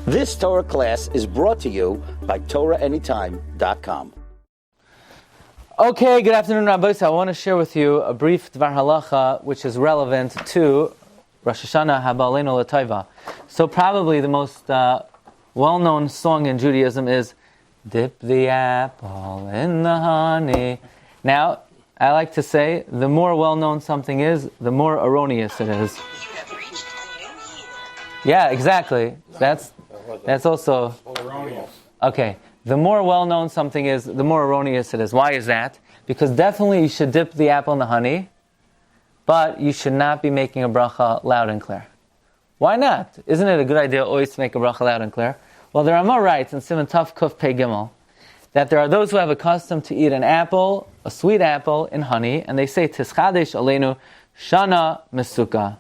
This Torah class is brought to you by TorahAnytime.com. Okay, good afternoon, Rabbi. So I want to share with you a brief Dvar Halacha which is relevant to Rosh Hashanah Haba Aleinu L'Tova. So probably the most well-known song in Judaism is Dip the apple in the honey. Now, I like to say, the more well-known something is, the more erroneous it is. Yeah, exactly. That's also... erroneous. Okay. The more well-known something is, the more erroneous it is. Why is that? Because definitely you should dip the apple in the honey, but you should not be making a bracha loud and clear. Why not? Isn't it a good idea always to make a bracha loud and clear? Well, the Rama writes in Siman Taf Kuf Pei Gimel that there are those who have a custom to eat an apple, a sweet apple, in honey, and they say, Tischadesh Aleinu Shana Mesuka.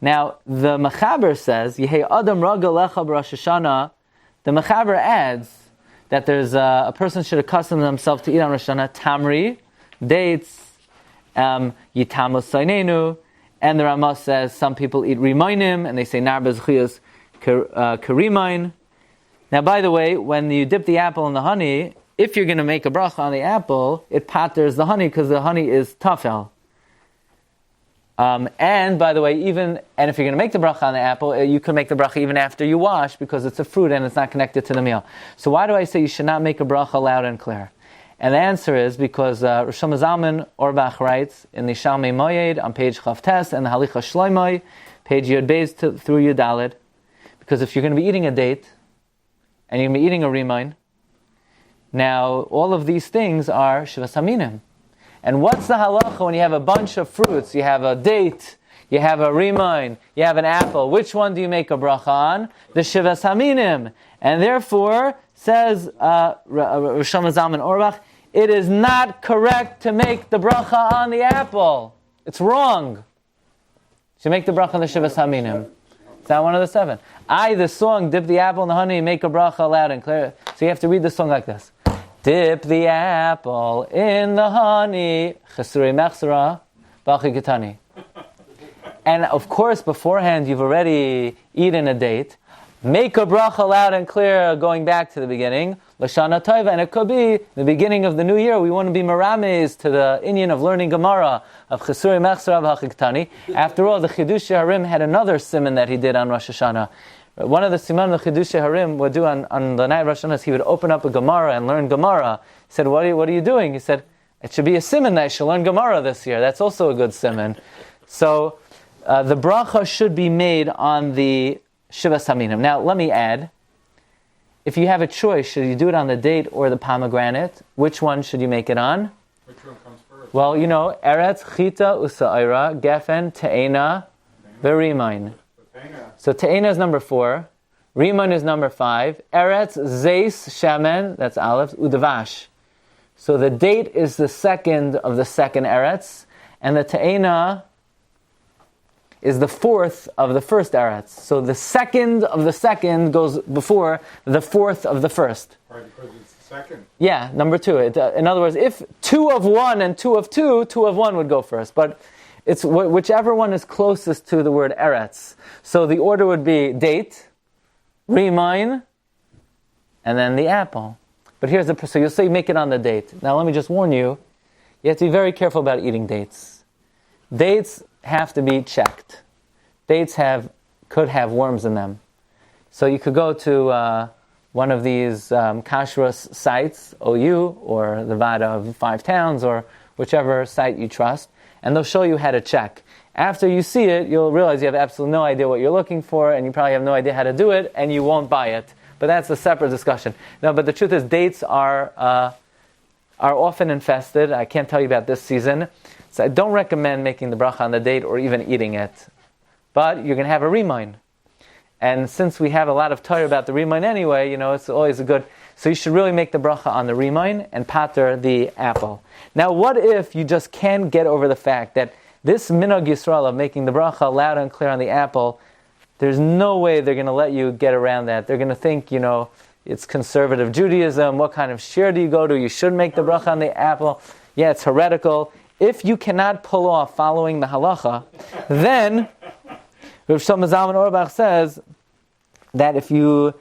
Now, the Mechaber says, Yehei Adam Raga Lecha B'Rosh Hashanah. The Mechaber adds that there's a person should accustom themselves to eat on Rosh Hashanah tamri, dates, yitamos sainenu, and the Ramah says some people eat rimainim, and they say nar bezchiyas karimain. Now, by the way, when you dip the apple in the honey, if you're going to make a bracha on the apple, it patters the honey because the honey is tafel. And by the way, if you're going to make the bracha on the apple, you can make the bracha even after you wash because it's a fruit and it's not connected to the meal. So why do I say you should not make a bracha loud and clear? And the answer is because Rosh Zalman Auerbach writes in the Shalmei Moyed on page Chavtes and the Halicha Shloimei, page Yud Beis through Yud Daled, because if you're going to be eating a date and you're going to be eating a rimain, now all of these things are Shivas Haminim. And what's the halacha when you have a bunch of fruits? You have a date, you have a rimain, you have an apple. Which one do you make a bracha on? The Shivas Haminim. And therefore, says Rosh Zalman Auerbach, it is not correct to make the bracha on the apple. It's wrong. You should make the bracha on the Shivas Haminim. It's not one of the seven. The song, dip the apple in the honey, make a bracha loud and clear. So you have to read the song like this. Dip the apple in the honey, chesurei mechsera, b'achi ketani. And of course, beforehand, you've already eaten a date. Make a bracha loud and clear, going back to the beginning. L'shana tova, and it could be the beginning of the new year. We want to be merames to the inyan of learning Gemara, of chesurei mechsera, b'achi ketani. After all, the Chidushei Harim had another siman that he did on Rosh Hashanah. One of the siman the Chidushei Harim would do on the night of Rosh Hashanah is he would open up a Gemara and learn Gemara. He said, what are you doing? He said, it should be a siman that I should learn Gemara this year. That's also a good siman. So the bracha should be made on the Shivas Haminim. Now let me add, if you have a choice, should you do it on the date or the pomegranate? Which one should you make it on? Which one comes first? Well, Eretz, Chita, Usa'ira, Gefen, Te'ena, Verimain. So Te'ena is number 4, Riman is number 5, Eretz, Zeis, Shemen, that's Aleph, Udavash. So the date is the second of the second Eretz, and the Te'ena is the fourth of the first Eretz. So the second of the second goes before the fourth of the first. Right, because it's the second. Yeah, number 2. In other words, if 2 of 1 and 2 of 2, 2 of 1 would go first. But it's whichever one is closest to the word Eretz. So the order would be date, rimain, and then the apple. But here's so you'll say make it on the date. Now let me just warn you, you have to be very careful about eating dates. Dates have to be checked. Dates could have worms in them. So you could go to one of these kashrus sites, OU, or the Vada of 5 Towns, or whichever site you trust, and they'll show you how to check. After you see it, you'll realize you have absolutely no idea what you're looking for, and you probably have no idea how to do it, and you won't buy it. But that's a separate discussion. No, but the truth is, dates are often infested. I can't tell you about this season. So I don't recommend making the bracha on the date or even eating it. But you're going to have a rimain. And since we have a lot of Torah about the rimain anyway, it's always a good... So you should really make the bracha on the rimain and pater the apple. Now, what if you just can't get over the fact that this minhag Yisrael of making the bracha loud and clear on the apple, there's no way they're going to let you get around that. They're going to think, it's conservative Judaism. What kind of shiur do you go to? You should make the bracha on the apple. Yeah, it's heretical. If you cannot pull off following the halacha, then Rav Zalman Auerbach says, that if you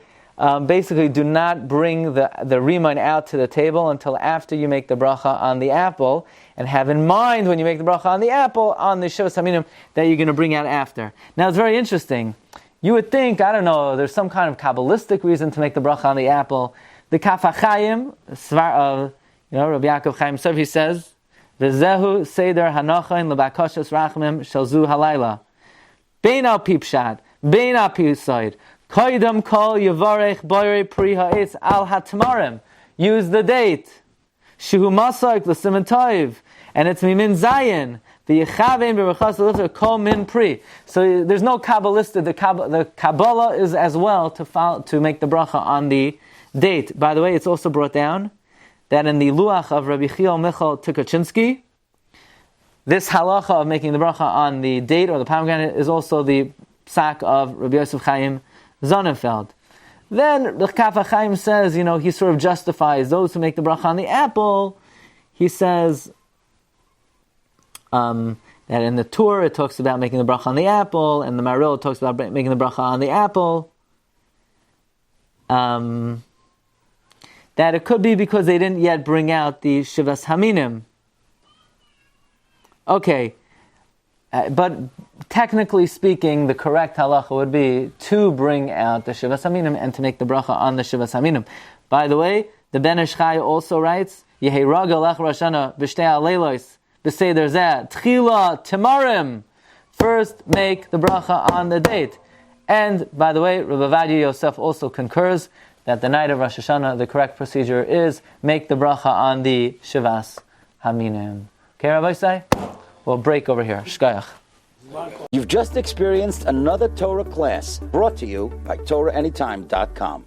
basically do not bring the riman out to the table until after you make the bracha on the apple, and have in mind when you make the bracha on the apple, on the Shivas Haminim, that you're going to bring out after. Now it's very interesting. You would think, I don't know, there's some kind of Kabbalistic reason to make the bracha on the apple. The Kaf HaChaim, Svar of, Rabbi Yaakov Chaim Sov, he says, V'zehu seder hanochain lebakashas rachmim shalzu halayla. Bein al pipshad, bein al pisoid, koidam kol yavarech boyre pri ha'etz al hatmarim. Use the date. Shehu masak l'simen toiv, and it's mimin zayin. The Yechavein b'rachas l'ifter kol min pri. So there's no Kabbalistic. The Kabbalah is as well to make the bracha on the date. By the way, it's also brought down that in the Luach of Rabbi Chiel Michal Tukachinsky, this halacha of making the bracha on the date or the pomegranate is also the psak of Rabbi Yosef Chaim Sonnenfeld. Then the Kaf HaChaim says, he sort of justifies those who make the bracha on the apple. He says that in the Torah it talks about making the bracha on the apple, and the Maril talks about making the bracha on the apple. That it could be because they didn't yet bring out the Shivas Haminim. Okay, but technically speaking, the correct halacha would be to bring out the Shivas Haminim and to make the bracha on the Shivas Haminim. By the way, the Ben Ish Chai also writes, Yehei Raga Lech Roshana B'shtei Aleilos B'seder Zeh Tchila Temarim. First, make the bracha on the date. And, by the way, Rabbi Vadia Yosef also concurs that the night of Rosh Hashanah, the correct procedure is make the bracha on the Shivas Haminim. Okay, Rabbi Say? We'll break over here. Shkayach. You've just experienced another Torah class brought to you by TorahAnytime.com.